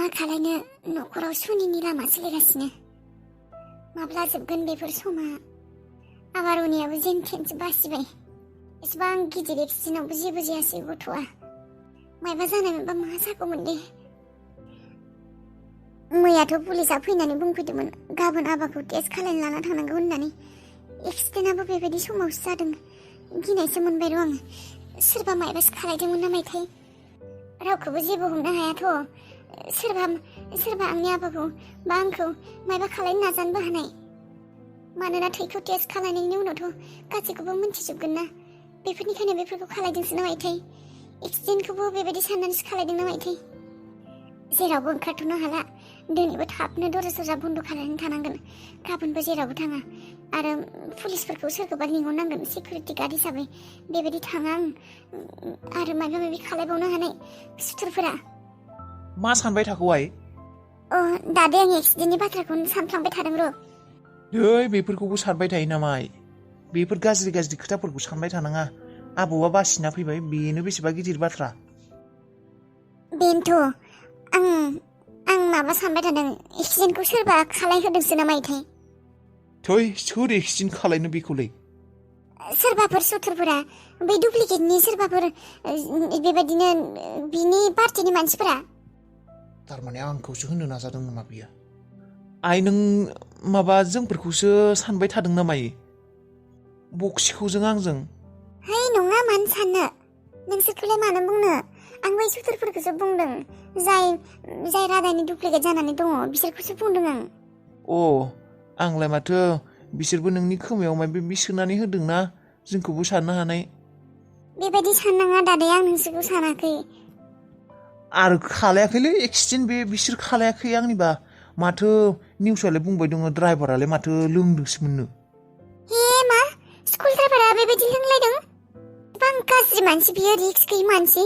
खालायनो न'खराव सुनिनि लामा सोलिगासिनो। माब्ला जोबगोन बेफोर समा? आबारुनियाबो जेन थेनसो बासिबाय। एसेबां गिदिर एक्सिडेन्टआवबो जेबो जायासै गथ'आ। मायबा जानायमोनबा मा जागौमोन दे। मैयाथ' पुलिसा फैनानै बुंफैदोंमोन गाबोन आबाखौ टेस्ट खालायनो लाना थांनांगौ होननानै। एक्सिडेन्टआबो बेबायदि समावसो जादों। गिनायसो मोनबाय र' आं। सोरबा मायबासो खालायदोंमोन ना मायथाय? रावखौबो जेबो हमनो हायाथ'। सोरबा आंनि आबाखौ बा आंखौ मायबा खालायनो नाजानोबो हानाय। मानोना थैखौ टेस्ट खालायनायनि उनावथ' गासैखौबो मिन्थिजोबगोन ना। बेफोरनिखायनो बेफोरखौ खालायदोंसो ना मायथाय? एक्सिडेन्टखौबो बेबायदि साननानैसो खालायदों ना मायथाय? जेरावबो ओंखारथ'नो हाला। दिनैबो थाबनो दरजा बन्द' खालायनानै थानांगोन। गाबोनबो जेरावबो थाङा। आरो पुलिसफोरखौ सोरखौबा लिंहरनांगोन सिकिउरिटि गार्ड हिसाबै। बेबायदि थाङा आं। आरो माबा माबि खालायबावनो हानाय सुथुरफोरा। मा सानबाय थाखो आइ? दादे आं एक्सिडेन्टनि बाथ्राखौनो सानफ्लांबाय थादों र'। नै बेफोरखौबो सानबाय थायो नामा आइ? बेफोर गाज्रि खोथाफोरखौ सानबाय थानाङा। आबौआ बासिना फैबाय बेनो बेसेबा गिदिर बाथ्रा। बेनोथ' आं माबा सानबाय थादों एक्सिडेन्टखौ सोरबा खालायहोदोंसो ना मायथाय? थै सोर एक्सिडेन्ट खालायनो बेखौलाय? सोरबाफोर सुथुरफोरा बै डुप्लिकेटनि सोरबाफोर बेबायदिनो बिनि पार्टिनि मानसिफोरा। थारमाने आंखौसो होनो नाजादों नामा बियो? आइ नों माबा जोंफोरखौसो सानबाय थादों ना मायो? बक्सिखौजों आंजों? है नङा मानो साननो। नोंसोरखौलाय मानो बुंनो? आं बै सुथुरफोरखौसो बुंदों। जाय रादायनि डुप्लिकेट जानानै दङ बिसोरखौसो बुंदों आं। आंलाय माथो बिसोरबो नोंनि खोमायाव माबा बिस सोनानै होदोंना जोंखौबो साननो हानाय। बेबायदि साननाङा दादै, आं नोंसोरखौ सानाखै। आरो खालायाखैलै एक्सिडेन्ट बिसोर खालायाखै आंनिबा। माथो निउसआलाय बुंबाय दङ ड्राइभारालाय माथो लोंदोंसो मोननो। हे मा? स्कुल ड्राइभारा बेबायदि लोंलायदों? गोबां गाज्रि मानसि बियो, रिक्स गैयि मानसि।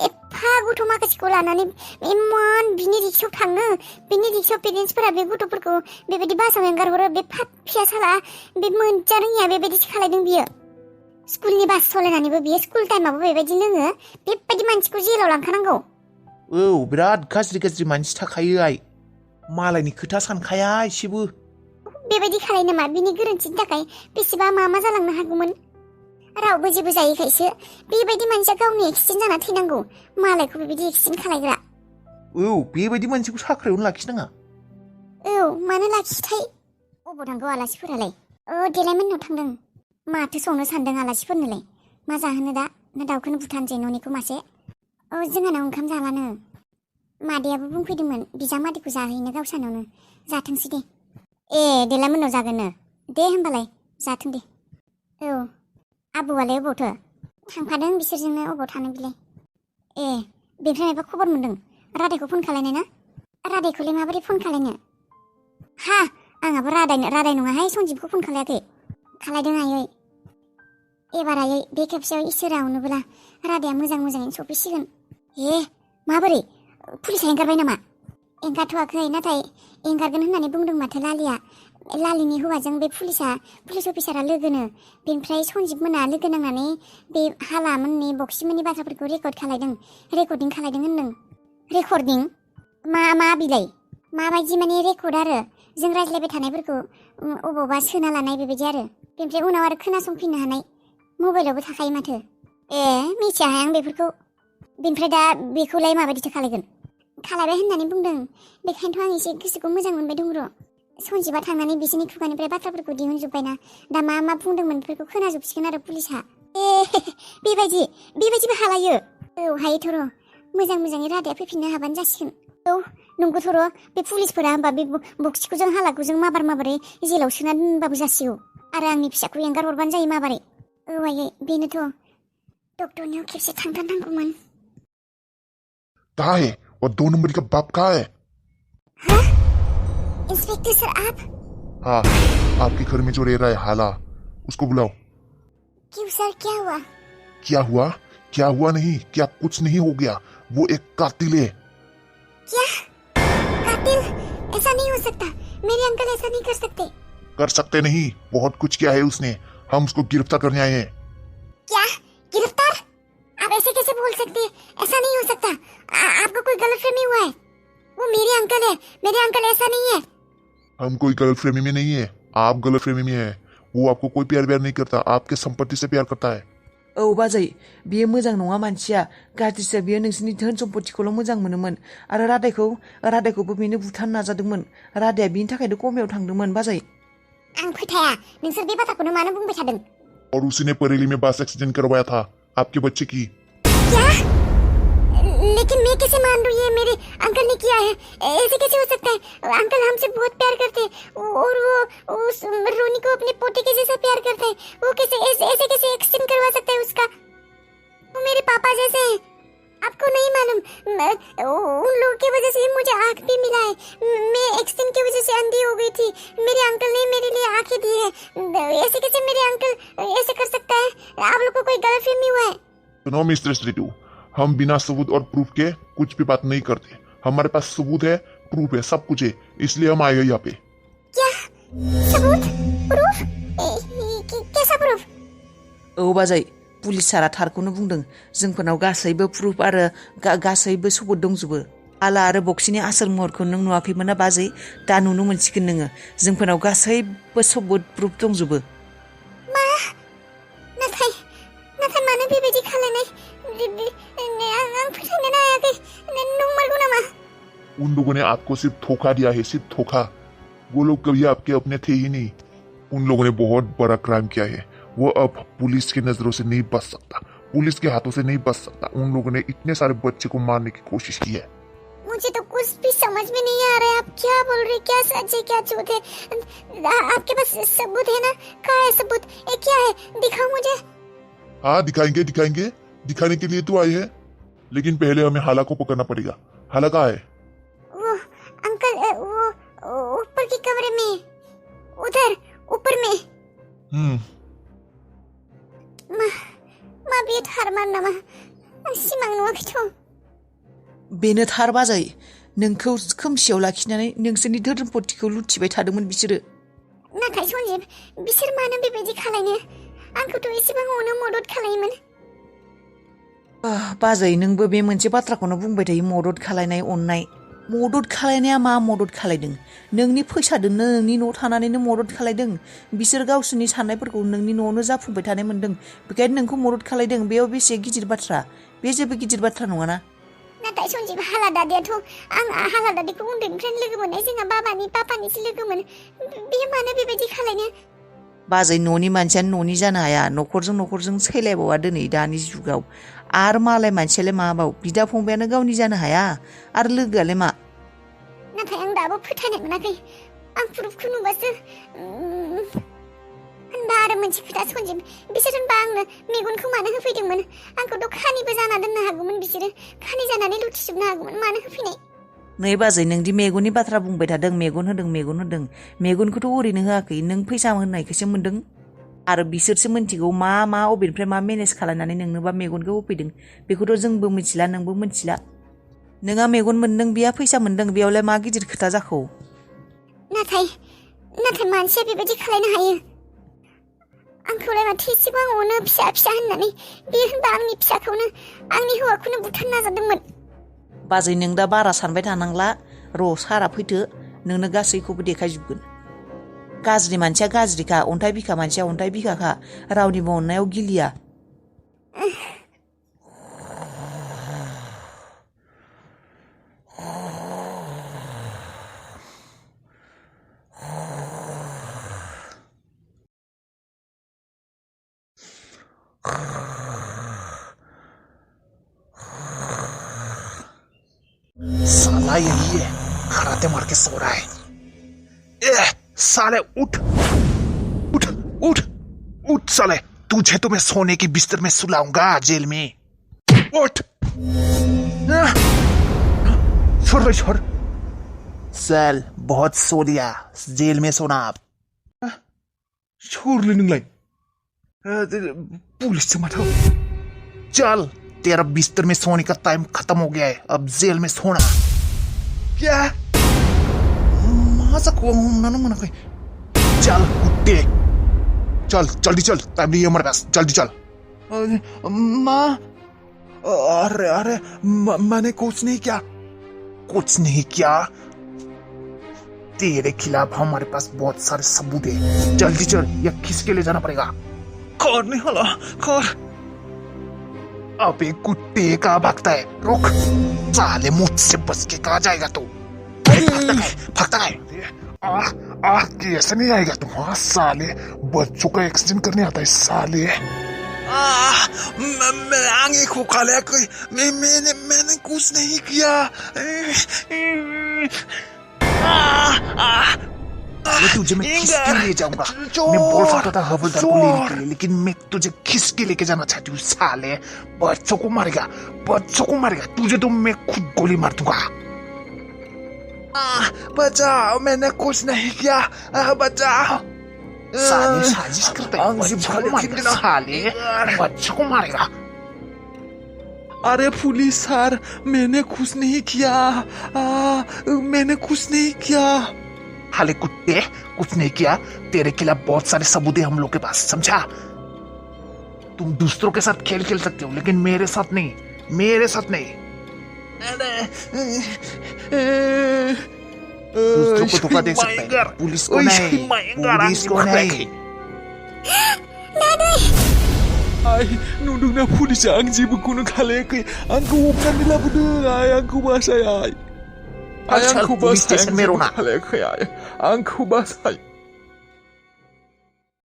एफा गथ' माखासेखौ लानानै इमान बिनि रिक्सायाव थाङो। बिनि रिक्सायाव पेरेन्टसफोरा बे गथ'फोरखौ बेबायदि बासाव एंगारहरो। बे फिसा साला बे मोनजा रोङिया बेबायदिसो खालायदों बियो। स्कुलनि बास सालायनानैबो बियो स्कुल टाइमावबो बेबायदि लोङो। बेबायदि मानसिखौ जेलाव लांखानांगौ। बिराद गाज्रि मानसि थाखायो आइ। मालायनि खोथा सानखाया एसेबो। बेबायदि खालाय नामा? बिनि गोरोन्थिनि थाखाय बेसेबा मा जालांनो हागौमोन। रावबो जेबो जायैखायसो बेबायदि मानसिया गावनि एक्सिडेन्ट जाना थैनांगौ। मालायखौ बेबायदि एक्सिडेन्ट खालायग्रा। बेबायदि मानसिखौ साख्रियावनो लाखिनाङा। मानो लाखिथाय? अबाव थांगौ आलासिफोरालाय? देलायमोननाव थांदों। माथो संनो सानदों आलासिफोरनोलाय? मा जाहोनो दा? ना दाउखौनो बुथारनोसै न'निखौ मासे? जोंहानाव ओंखाम जालानो। मादैयाबो बुंफैदोंमोन बिजामादैखौ जाहैनो गावसानावनो। जाथोंसै दे। देलायमोननाव जागोननो। दे होमबालाय जाथों दे। आबौआलाय अबावथो? थांफादों बिसोरजोंनो। अबाव थानो बिलाय? बेनिफ्राय माबा खबर मोनदों? रादायखौ फन खालायनाय ना? रादायखौलाय माबोरै फन खालायनो? आंहाबो रादाय नङाहाय, सन्जिबखौ फन खालायाखै। खालायदों आयै। एबार आयै बे खेबसेयाव इसोरा अनोब्ला रादाया मोजाङैनो सफैसिगोन। माबोरै? पुलिसा एंगारबाय नामा? एंगारथ'वाखै, नाथाय एंगारगोन होननानै बुंदों माथो लालिया। लालिनि हौवाजों बे पुलिस अफिसारा लोगोनो। बेनिफ्राय सन्जिब मोना लोगो नांनानै बे हालामोननि बक्सिमोननि बाथ्राफोरखौ रेकर्डिं खालायदों होनदों। रेकर्डिं? मा बिलाय? माबायदि माने रेकर्ड आरो जों रायज्लायबाय थानायफोरखौ अबावबा सोना लानाय बेबायदि आरो। बेनिफ्राय उनाव आरो खोनासंफिननो हानाय मबाइलावबो थाखायो माथो। मिथियाहाय आं बेफोरखौ। बेनिफ्राय दा बेखौलाय माबायदिथो खालायगोन? खालायबाय होननानै बुंदों। बेखायनोथ' आं एसे गोसोखौ मोजां मोनबाय दं र'। सन्जिबा थांनानै बिसोरनि खुगानिफ्राय बाथ्राफोरखौ दिहुनजोब्बायना। दा मा बुंदोंमोन बेफोरखौ खोनाजोबसिगोन आरो पुलिसा। बेबायदिबो हालायो? हायोथ' र'। मोजाङै रादाया फैफिननो हाबानो जासिगोन। नंगौथ' र'। बे पुलिसफोरा होमबा बे बक्सिखौजों हालाखौजों माबारै जेलाव सोना दोनबाबो जासिगौ। आरो आंनि फिसाखौ एंगार हरबानो जायो माबारै। आयै बेनोथ'। डक्टरनियाव खेबसे थांथारनांगौमोन। कहाँ है? और 2 नंबर का बाप कहाँ है? इंस्पेक्टर सर आप? हाँ, आपके घर में जो रह रहा है हाला, उसको बुलाओ। क्यों सर, क्या हुआ? क्या हुआ नहीं, क्या कुछ नहीं हो गया। वो एक कातिल है। क्या? कातिल? ऐसा नहीं हो सकता। मेरे अंकल ऐसा नहीं कर सकते। कर सकते नहीं, बहुत कुछ किया है उसने। हम उसको गिरफ्तार करने आए हैं। क्या? गिरफ्तार? आप ऐसे कैसे बोल सकते हैं? ऐसा नहीं हो सकता। आपको कोई गलतफहमी हुआ है। वो वो मेरे अंकल है, मेरे अंकल ऐसा नहीं है। हम कोई गलतफहमी में नहीं है, आप गलतफहमी में है। वो आपको कोई प्यार व्यार नहीं करता, आपके संपत्ति से प्यार करता है। औ बाजै बियो मोजां नङा मानसिया गाज्रिसो बियो नोंसिनि धोन सम्पतिखौल' मोजां मोनोमोन आरो रादायखौबो बेनो बुथारनो नाजादोंमोन रादाया बिनि थाखायनो कमायाव थांदोंमोन बाजै आं फोथाया नोंसोर बे बाथ्राखौनो मानो बुंबाय थादों। और उसी ने बरेली में बस एक्सीडेंट करवाया था आपके बच्चे की। क्या? लेकिन मैं कैसे मान लूं ये मेरे अंकल ने किया है? ऐसे कैसे हो सकता है? अंकल हमसे बहुत प्यार करते हैं और वो उस रोनी को अपने पोते के जैसा प्यार करते हैं। वो कैसे ऐसे कैसे एक्सटेंड करवा सकता है उसका? वो मेरे पापा जैसे हैं। आपको नहीं मालूम उन लोगों की वजह से ही मुझे आँख भी मिला है। मैं एक्सटेंड की वजह से अंधी हो गई थी। मेरे अंकल ने मेरे लिए आँखें दी है। ऐसे कैसे मेरे अंकल ऐसे कर सकता है? आप लोग को कोई गलतफहमी हुआ है? सुनो मिस्टर स्ट्रीटू, हम बिना सबूत और प्रूफ के कुछ भी बात नहीं करते। हमारे पास सबूत है, प्रूफ है, सब कुछ है, इसलिए हम आए हैं यहाँ पे। क्या सबूत? प्रूफ? कैसा प्रूफ? औ बाजै पुलिस सारा थारखौनो बुंदों जोंफोरनाव गासैबो प्रुफ आरो गासैबो सबूत दंजोबो आला आरो बक्सिनि आसोर महरखौ नों नुवाखैमोन ना बाजै दा नुनो मोनसिगोन नोङो जोंफोरनाव गासैबो सबूत प्रुफ दंजोबो मा नाथाय मानो बेबायदि खालामनाय आं फोथायनो हायाखै नंमारगौ नामा? उन लोगों ने आपको सिर्फ धोखा दिया है, सिर्फ धोखा। वो लोग कभी आपके अपने थे ही नहीं। उन लोगों ने बहुत बड़ा क्राइम किया है। वो अब पुलिस की नजरों से नहीं बच सकता, पुलिस के हाथों से नहीं बच सकता। उन लोगों ने इतने सारे बच्चे को मारने की कोशिश की है। मुझे तो कुछ भी समझ में नहीं आ रहा है। आप क्या बोल रहे? क्या सच है क्या झूठ है? आपके पास सबूत है ना? कहाँ है सबूत? ये क्या है? दिखाओ मुझे। हाँ दिखाएंगे, दिखाने के लिए तो आए हैं, लेकिन पहले हमें हाला को पकड़ना पड़ेगा। हाला कहाँ है? वो अंकल वो ऊपर के कमरे में, उधर ऊपर में। मा बियो थारमान नामा? आं सिमां नुवाखैथ'। बेनो थार बाजै नोंखौ खोमसियाव लाखिनानै नोंसोरनि धोन सम्पतिखौ लुथिबाय थादोंमोन बिसोरो। नाथाय सन्जिब बिसोर मानो बेबायदि खालायनो? आंखौथ' एसेबां अनो मदद खालायोमोन। बाजै नोंबो बे मोनसे बाथ्राखौनो बुंबाय थायो मदद खालायनाय अननाय। मदद खालायनाया मा मदद खालायदों? नोंनि फैसादोंनो नोंनि न'आव थानानैनो मदद खालायदों। बिसोर गावसोरनि साननायफोरखौ नोंनि न'आवनो जाफुंबाय थानाय मोनदों, बेखायनो नोंखौ मदद खालायदों। बेयाव बेसे गिदिर बाथ्रा? बे जेबो गिदिर बाथ्रा नङाना। नाथाय सन्जिब हाला दादियाथ' आं हाला दादिखौ उन्दैनिफ्रायनो लोगो मोननाय, जोंहा पापानिसो लोगोमोन। बे मानो बेबायदि खालायनो? बाजै न'नि मानसियानो न'नि जानो हाया, न'खरजों सैलायबावा दिनै दानि जुगाव। आरो मालाय मानसियालाय माबाव? बिदा फंबायानो गावनि जानो हाया आरो लोगोआलाय मा? नाथाय आं दाबो फोथायनो मोनाखै। आं प्रुफखौ नुबासो। होनबा आरो मोनसे खोथा सन्जिब, बिसोर होनबा आंनो मेगनखौ मानो होफैदोंमोन? आंखौथ' खानिबो जाना दोननो हागौमोन बिसोरो, खानि जानानै लुथिजोबनो हागौमोन। मानो होफैनाय? नै बाजै नोंदि मेगननि बाथ्रा बुंबाय थादों, मेगन होदों। मेगनखौथ' ओरैनो होआखै, नों फैसा होनायखौसो मोन्दों। आरो बिसोरसो मिन्थिगौ मा अबेनिफ्राय मा मेनेज खालामनानै नोंनोबा मेगनखौ होफैदों। बेखौथ' जोंबो मिथिला, नोंबो मिथिला। नोंहा मेगन मोन्दों, बिहा फैसा मोन्दों, बेयावलाय मा गिदिर खोथा जाखो? नाथाय मानसिया बेबायदि खालायनो हायो? आंखौलाय माथो एसेबां अनो फिसा होननानै। बे होनबा आंनि फिसाखौनो, आंनि हौवाखौनो बुथारनो नाजादोंमोन। बाजै नों दा बारा सानबाय थानांला। र' सारा फैथो, नोंनो गासैखौबो देखायजोबगोन। गाज्रि मानसिया गाज्रिखा, अन्थाइ बिखा मानसिया अन्थाइ बिखाखा, रावनिबो अननायाव गिलिया। साला यही है, खराटे मार के सो रहा है। साले उठ उठ उठ उठ साले, तुझे तो मैं सोने की बिस्तर में सुलाऊंगा जेल में। उठ छोड़। चल बहुत सो लिया, जेल में सोना आप। छोरलै नोंलाय पुलिससो माथो। चल तेरा बिस्तर में सोने का टाइम खत्म हो गया है, अब जेल में सोना। क्या? मा जाखो आं हमनानै मोनाखै। चल कुत्ते, चल जल्दी चल, टाइम नहीं है हमारे पास, जल्दी चल। माँ? अरे मैंने कुछ नहीं किया। कुछ नहीं किया। तेरे खिलाफ हमारे पास बहुत सारे सबूत है, जल्दी चल या खिसके ले जाना पड़ेगा। कर नहीं हला कर। अबे कुत्ते कहाँ भागता है, रुक। साले मुझसे बच के कहाँ जाएगा तू? भागता है। कैसे नहीं आएगा तुम? हाँ साले, बच्चों का एक्सीडेंट करने आता है साले। मैं आगे को खाले कोई मैंने कुछ नहीं किया। तुझे मैं खिसके ले जाऊंगा। मैं बोल सकता था हवलदार को लेने के लिए, लेकिन मैं तुझे खिसके लेके जाना चाहती हूँ साले। बच्चों को मारेगा, बच्चों को मारेगा तुझे तो मैं खुद गोली मार दूंगा। बचाओ, मैंने कुछ नहीं किया, बचाओ। साले साजिश करता है, बच्चों को मारेगा साले, बच्चों को मारेगा। अरे पुलिस सर, मैंने कुछ नहीं किया, मैंने कुछ नहीं किया। हाले कुत्ते, कुछ नहीं किया। तेरे खिलाफ बहुत सारे सबूत है हम लोग के पास, समझा? तुम दूसरों के साथ खेल खेल सकते हो, लेकिन मेरे साथ नहीं, मेरे साथ नहीं। दूसरों को धोखा दे सकता है, पुलिस को नहीं, पुलिस को नहीं। Ay, nundung na pulis ang jibu kuno kaleke. Angku bukan dilabudu, ay angku basay ay. Ay angku police basay station में रोना। kaleke ay. Angku basay.